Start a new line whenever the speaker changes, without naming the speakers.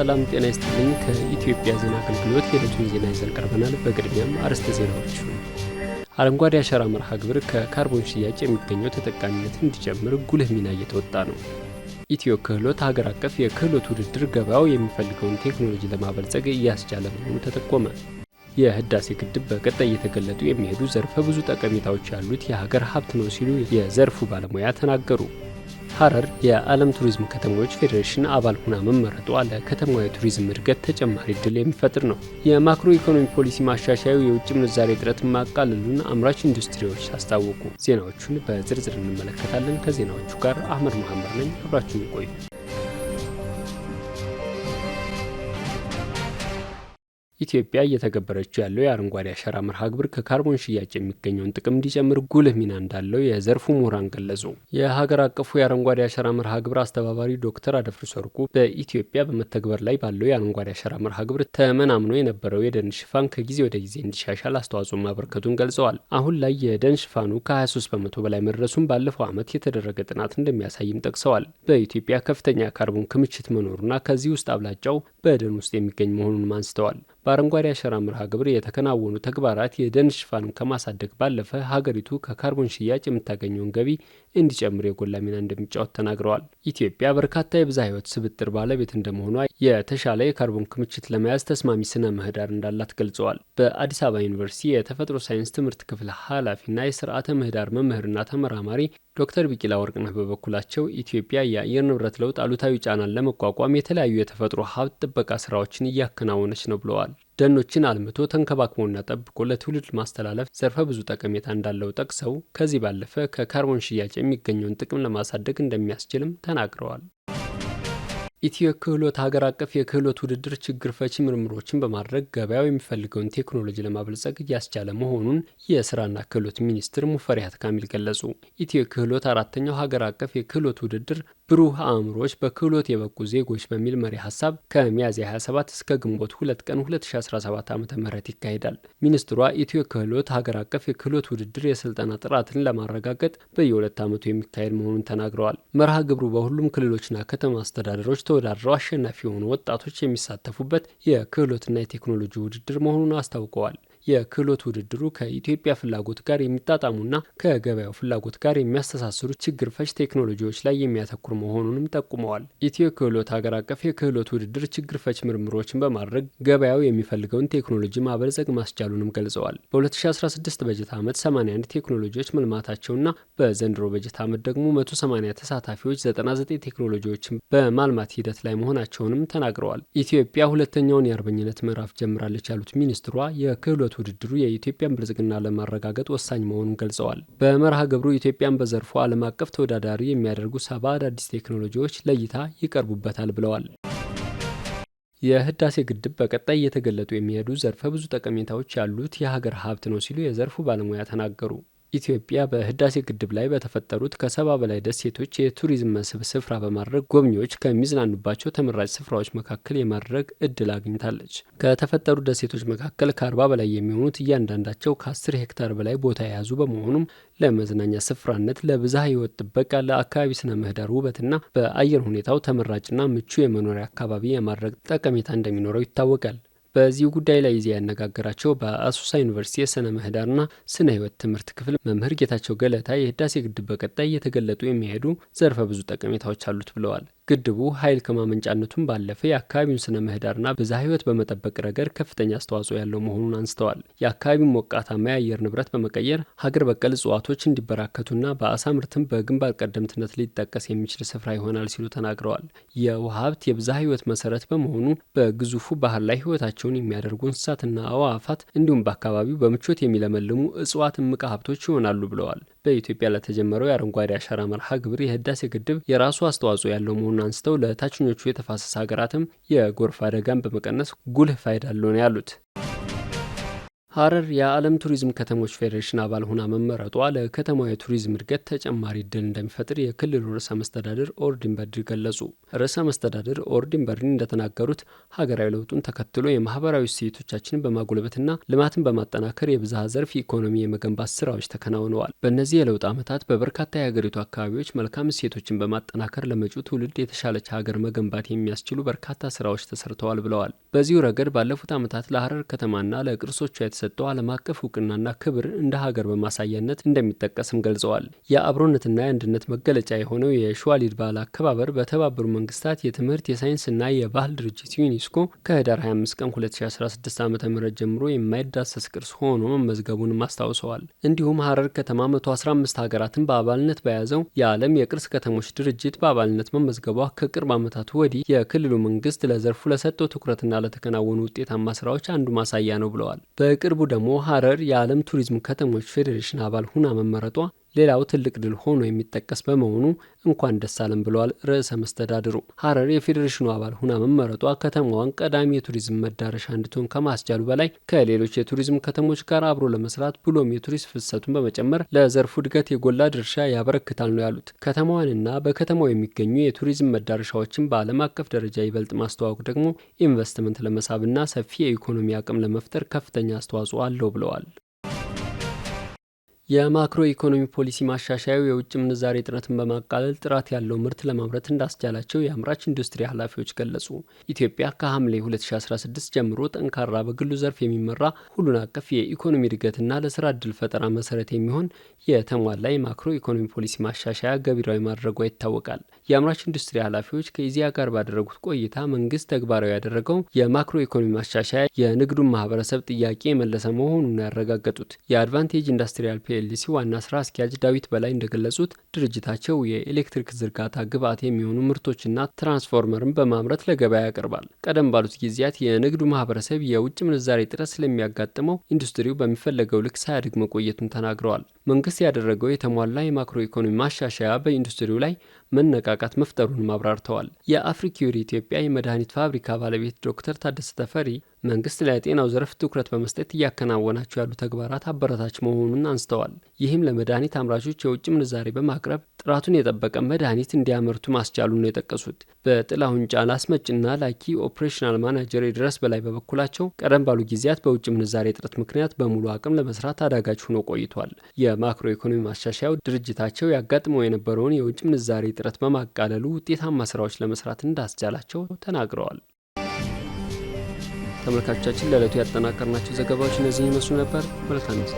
ሰላም ጤና ይስጥልኝ። ከኢትዮጵያ ዜና አገልግሎት የዕለቱን ዜና ይዘን ቀርበናል። በቅድሚያም አርዕስተ ዜናዎቹ። አረንጓዴ አሻራ መርሃ ግብር ከካርቦን ሽያጭ የሚገኘው ተጠቃሚነት እንዲጨምር ጉልህ ሚና እየተወጣ ነው። ኢትዮ ክህሎት ሀገር አቀፍ የክህሎት ውድድር ገበያው የሚፈልገውን ቴክኖሎጂ ለማበልጸግ እያስቻለ መሆኑ ተጠቆመ። የህዳሴ ግድብ በቀጣይ እየተገለጡ የሚሄዱ ዘርፈ ብዙ ጠቀሜታዎች ያሉት የሀገር ሀብት ነው ሲሉ የዘርፉ ባለሙያ ተናገሩ። ሐረር የዓለም ቱሪዝም ከተሞች ፌዴሬሽን አባል ሆና መመረጧ ለከተማዋ የቱሪዝም እድገት ተጨማሪ እድል የሚፈጥር ነው። የማክሮ ኢኮኖሚ ፖሊሲ ማሻሻያው የውጭ ምንዛሬ እጥረትን ማቃለሉን አምራች ኢንዱስትሪዎች አስታወቁ። ዜናዎቹን በዝርዝር እንመለከታለን። ከዜናዎቹ ጋር አህመድ መሐመድ ነኝ። አብራችሁን ቆዩ። ኢትዮጵያ እየተገበረችው ያለው የአረንጓዴ አሻራ መርሃ ግብር ከካርቦን ሽያጭ የሚገኘውን ጥቅም እንዲጨምር ጉልህ ሚና እንዳለው የዘርፉ ምሁራን ገለጹ። የሀገር አቀፉ የአረንጓዴ አሻራ መርሃ ግብር አስተባባሪ ዶክተር አደፍርስ ወርቁ በኢትዮጵያ በመተግበር ላይ ባለው የአረንጓዴ አሻራ መርሃ ግብር ተመናምኖ የነበረው የደን ሽፋን ከጊዜ ወደ ጊዜ እንዲሻሻል አስተዋጽኦ ማበርከቱን ገልጸዋል። አሁን ላይ የደን ሽፋኑ ከ23 በመቶ በላይ መድረሱን ባለፈው ዓመት የተደረገ ጥናት እንደሚያሳይም ጠቅሰዋል። በኢትዮጵያ ከፍተኛ የካርቦን ክምችት መኖሩና ከዚህ ውስጥ አብላጫው በደን ውስጥ የሚገኝ መሆኑንም አንስተዋል። በአረንጓዴ አሻራ መርሃ ግብር የተከናወኑ ተግባራት የደን ሽፋንን ከማሳደግ ባለፈ ሀገሪቱ ከካርቦን ሽያጭ የምታገኘውን ገቢ እንዲጨምር የጎላ ሚና እንደሚጫወት ተናግረዋል። ኢትዮጵያ በርካታ የብዝሃ ሕይወት ስብጥር ባለቤት እንደመሆኗ የተሻለ የካርቦን ክምችት ለመያዝ ተስማሚ ስነ ምህዳር እንዳላት ገልጸዋል። በአዲስ አበባ ዩኒቨርሲቲ የተፈጥሮ ሳይንስ ትምህርት ክፍል ኃላፊና የስርዓተ ምህዳር መምህርና ተመራማሪ ዶክተር ቢቂላ ወርቅነህ በበኩላቸው ኢትዮጵያ የአየር ንብረት ለውጥ አሉታዊ ጫናን ለመቋቋም የተለያዩ የተፈጥሮ ሀብት ጥበቃ ስራዎችን እያከናወነች ነው ብለዋል። ደኖችን አልምቶ ተንከባክቦና ጠብቆ ለትውልድ ማስተላለፍ ዘርፈ ብዙ ጠቀሜታ እንዳለው ጠቅሰው ከዚህ ባለፈ ከካርቦን ሽያጭ የሚገኘውን ጥቅም ለማሳደግ እንደሚያስችልም ተናግረዋል። ኢትዮ ክህሎት ሀገር አቀፍ የክህሎት ውድድር ችግር ፈቺ ምርምሮችን በማድረግ ገበያው የሚፈልገውን ቴክኖሎጂ ለማበልጸግ እያስቻለ መሆኑን የስራና ክህሎት ሚኒስትር ሙፈሪያት ካሚል ገለጹ። ኢትዮ ክህሎት አራተኛው ሀገር አቀፍ የክህሎት ውድድር ብሩህ አእምሮች በክህሎት የበቁ ዜጎች በሚል መሪ ሀሳብ ከሚያዝያ 27 እስከ ግንቦት 2 ቀን 2017 ዓ.ም ይካሄዳል። ሚኒስትሯ ኢትዮ ክህሎት ሀገር አቀፍ የክህሎት ውድድር የስልጠና ጥራትን ለማረጋገጥ በየ2 ዓመቱ የሚካሄድ መሆኑን ተናግረዋል። መርሃ ግብሩ በሁሉም ክልሎችና ከተማ አስተዳደሮች ተወዳድረው አሸናፊ የሆኑ ወጣቶች የሚሳተፉበት የክህሎትና የቴክኖሎጂ ውድድር መሆኑን አስታውቀዋል። የክህሎት ውድድሩ ከኢትዮጵያ ፍላጎት ጋር የሚጣጣሙና ከገበያው ፍላጎት ጋር የሚያስተሳስሩ ችግር ፈች ቴክኖሎጂዎች ላይ የሚያተኩር መሆኑንም ጠቁመዋል። ኢትዮ ክህሎት ሀገር አቀፍ የክህሎት ውድድር ችግር ፈች ምርምሮችን በማድረግ ገበያው የሚፈልገውን ቴክኖሎጂ ማበልጸግ ማስቻሉንም ገልጸዋል። በ2016 በጀት ዓመት 81 ቴክኖሎጂዎች መልማታቸውና በዘንድሮ በጀት ዓመት ደግሞ 180 ተሳታፊዎች 99 ቴክኖሎጂዎችን በማልማት ሂደት ላይ መሆናቸውንም ተናግረዋል። ኢትዮጵያ ሁለተኛውን የአርበኝነት ምዕራፍ ጀምራለች ያሉት ሚኒስትሯ የክህሎት ውድድሩ የኢትዮጵያን ብልጽግና ለማረጋገጥ ወሳኝ መሆኑን ገልጸዋል። በመርሃ ግብሩ ኢትዮጵያን በዘርፉ ዓለም አቀፍ ተወዳዳሪ የሚያደርጉ 70 አዳዲስ ቴክኖሎጂዎች ለእይታ ይቀርቡበታል ብለዋል። የህዳሴ ግድብ በቀጣይ እየተገለጡ የሚሄዱ ዘርፈ ብዙ ጠቀሜታዎች ያሉት የሀገር ሀብት ነው ሲሉ የዘርፉ ባለሙያ ተናገሩ። ኢትዮጵያ በህዳሴ ግድብ ላይ በተፈጠሩት ከ70 በላይ ደሴቶች የቱሪዝም መስህብ ስፍራ በማድረግ ጎብኚዎች ከሚዝናኑባቸው ተመራጭ ስፍራዎች መካከል የማድረግ እድል አግኝታለች። ከተፈጠሩ ደሴቶች መካከል ከ40 በላይ የሚሆኑት እያንዳንዳቸው ከ10 ሄክታር በላይ ቦታ የያዙ በመሆኑም ለመዝናኛ ስፍራነት፣ ለብዝሃ ህይወት ጥበቃ፣ ለአካባቢ ስነ ምህዳር ውበትና በአየር ሁኔታው ተመራጭና ምቹ የመኖሪያ አካባቢ የማድረግ ጠቀሜታ እንደሚኖረው ይታወቃል። በዚህ ጉዳይ ላይ ይዘ ያነጋገራቸው በአሶሳ ዩኒቨርሲቲ የስነ ምህዳርና ስነ ህይወት ትምህርት ክፍል መምህር ጌታቸው ገለታ የህዳሴ ግድብ በቀጣይ እየተገለጡ የሚሄዱ ዘርፈ ብዙ ጠቀሜታዎች አሉት ብለዋል። ግድቡ ኃይል ከማመንጫነቱም ባለፈ የአካባቢውን ስነ ምህዳርና ብዝሃ ህይወት በመጠበቅ ረገድ ከፍተኛ አስተዋጽኦ ያለው መሆኑን አንስተዋል። የአካባቢውን ሞቃታማ የአየር ንብረት በመቀየር ሀገር በቀል እጽዋቶች እንዲበራከቱና በአሳ ምርትም በግንባር ቀደምትነት ሊጠቀስ የሚችል ስፍራ ይሆናል ሲሉ ተናግረዋል። የውሃ ሀብት የብዝሃ ህይወት መሰረት በመሆኑ በግዙፉ ባህር ላይ ህይወታቸውን የሚያደርጉ እንስሳትና አዕዋፋት እንዲሁም በአካባቢው በምቾት የሚለመልሙ እጽዋት እምቅ ሀብቶች ይሆናሉ ብለዋል። በኢትዮጵያ ለተጀመረው የአረንጓዴ አሻራ መርሃ ግብር የህዳሴ ግድብ የራሱ አስተዋጽኦ ያለው መሆኑን አንስተው ለታችኞቹ የተፋሰስ ሀገራትም የጎርፍ አደጋን በመቀነስ ጉልህ ፋይዳ አለው ነው ያሉት። ሐረር የዓለም ቱሪዝም ከተሞች ፌዴሬሽን አባል ሆና መመረጧ ለከተማዋ የቱሪዝም እድገት ተጨማሪ እድል እንደሚፈጥር የክልሉ ርዕሰ መስተዳድር ኦርዲን በድሪ ገለጹ። ርዕሰ መስተዳድር ኦርዲን በድሪ እንደተናገሩት ሀገራዊ ለውጡን ተከትሎ የማህበራዊ እሴቶቻችንን በማጎልበትና ልማትን በማጠናከር የብዝሃ ዘርፍ ኢኮኖሚ የመገንባት ስራዎች ተከናውነዋል። በእነዚህ የለውጥ ዓመታት በበርካታ የሀገሪቱ አካባቢዎች መልካም እሴቶችን በማጠናከር ለመጪው ትውልድ የተሻለች ሀገር መገንባት የሚያስችሉ በርካታ ስራዎች ተሰርተዋል ብለዋል። በዚሁ ረገድ ባለፉት ዓመታት ለሐረር ከተማና ለቅርሶቿ የተሰጠው ዓለም አቀፍ እውቅናና ክብር እንደ ሀገር በማሳያነት እንደሚጠቀስም ገልጸዋል። የአብሮነትና የአንድነት መገለጫ የሆነው የሸዋሊድ በዓል አከባበር በተባበሩ መንግስታት የትምህርት የሳይንስና የባህል ድርጅት ዩኔስኮ ከህዳር 25 ቀን 2016 ዓ.ም ጀምሮ የማይዳሰስ ቅርስ ሆኖ መመዝገቡንም አስታውሰዋል። እንዲሁም ሐረር ከተማ 115 ሀገራትን በአባልነት በያዘው የዓለም የቅርስ ከተሞች ድርጅት በአባልነት መመዝገቧ ከቅርብ ዓመታት ወዲህ የክልሉ መንግስት ለዘርፉ ለሰጠው ትኩረትና ለተከናወኑ ውጤታማ ስራዎች አንዱ ማሳያ ነው ብለዋል። በቅርቡ ደግሞ ሐረር የዓለም ቱሪዝም ከተሞች ፌዴሬሽን አባል ሁና መመረጧ ሌላው ትልቅ ድል ሆኖ የሚጠቀስ በመሆኑ እንኳን ደስ አለን ብለዋል ርዕሰ መስተዳድሩ። ሐረር የፌዴሬሽኑ አባል ሁና መመረጧ ከተማዋን ቀዳሚ የቱሪዝም መዳረሻ እንድትሆን ከማስቻሉ በላይ ከሌሎች የቱሪዝም ከተሞች ጋር አብሮ ለመስራት ብሎም የቱሪስት ፍሰቱን በመጨመር ለዘርፉ እድገት የጎላ ድርሻ ያበረክታል ነው ያሉት። ከተማዋንና በከተማው የሚገኙ የቱሪዝም መዳረሻዎችን በዓለም አቀፍ ደረጃ ይበልጥ ማስተዋወቅ ደግሞ ኢንቨስትመንት ለመሳብና ሰፊ የኢኮኖሚ አቅም ለመፍጠር ከፍተኛ አስተዋጽኦ አለው ብለዋል። የማክሮ ኢኮኖሚ ፖሊሲ ማሻሻያው የውጭ ምንዛሬ እጥረትን በማቃለል ጥራት ያለው ምርት ለማምረት እንዳስቻላቸው የአምራች ኢንዱስትሪ ኃላፊዎች ገለጹ። ኢትዮጵያ ከሐምሌ 2016 ጀምሮ ጠንካራ በግሉ ዘርፍ የሚመራ ሁሉን አቀፍ የኢኮኖሚ እድገትና ለስራ ዕድል ፈጠራ መሰረት የሚሆን የተሟላ የማክሮ ኢኮኖሚ ፖሊሲ ማሻሻያ ገቢራዊ ማድረጓ ይታወቃል። የአምራች ኢንዱስትሪ ኃላፊዎች ከኢዜአ ጋር ባደረጉት ቆይታ መንግስት ተግባራዊ ያደረገው የማክሮ ኢኮኖሚ ማሻሻያ የንግዱን ማህበረሰብ ጥያቄ የመለሰ መሆኑን ያረጋገጡት የአድቫንቴጅ ኢንዱስትሪያል ፒኤልሲ ዋና ስራ አስኪያጅ ዳዊት በላይ እንደገለጹት ድርጅታቸው የኤሌክትሪክ ዝርጋታ ግብዓት የሚሆኑ ምርቶችና ትራንስፎርመርን በማምረት ለገበያ ያቀርባል። ቀደም ባሉት ጊዜያት የንግዱ ማህበረሰብ የውጭ ምንዛሬ እጥረት ስለሚያጋጥመው ኢንዱስትሪው በሚፈለገው ልክ ሳያድግ መቆየቱን ተናግረዋል። መንግስት ያደረገው የተሟላ የማክሮ ኢኮኖሚ ማሻሻያ በኢንዱስትሪው ላይ መነቃቃት መፍጠሩን አብራርተዋል። የአፍሪኪዩር ኢትዮጵያ የመድኃኒት ፋብሪካ ባለቤት ዶክተር ታደሰ ተፈሪ መንግስት ለጤናው ዘርፍ ትኩረት በመስጠት እያከናወናቸው ያሉ ተግባራት አበረታች መሆኑን አንስተዋል። ይህም ለመድኃኒት አምራቾች የውጭ ምንዛሬ በማቅረብ ጥራቱን የጠበቀ መድኃኒት እንዲያመርቱ ማስቻሉን ነው የጠቀሱት። በጥላሁን ጫላ አስመጭና ላኪ ኦፕሬሽናል ማናጀር ድረስ በላይ በበኩላቸው ቀደም ባሉ ጊዜያት በውጭ ምንዛሬ እጥረት ምክንያት በሙሉ አቅም ለመስራት አዳጋች ሆኖ ቆይቷል። የማክሮ ኢኮኖሚ ማሻሻያው ድርጅታቸው ያጋጥመው የነበረውን የውጭ ምንዛሬ እጥረት በማቃለሉ ውጤታማ ስራዎች ለመስራት እንዳስቻላቸው ተናግረዋል። ተመልካቾቻችን ለዕለቱ ያጠናቀርናቸው ዘገባዎች እነዚህ ይመስሉ ነበር። መልካም ጊዜ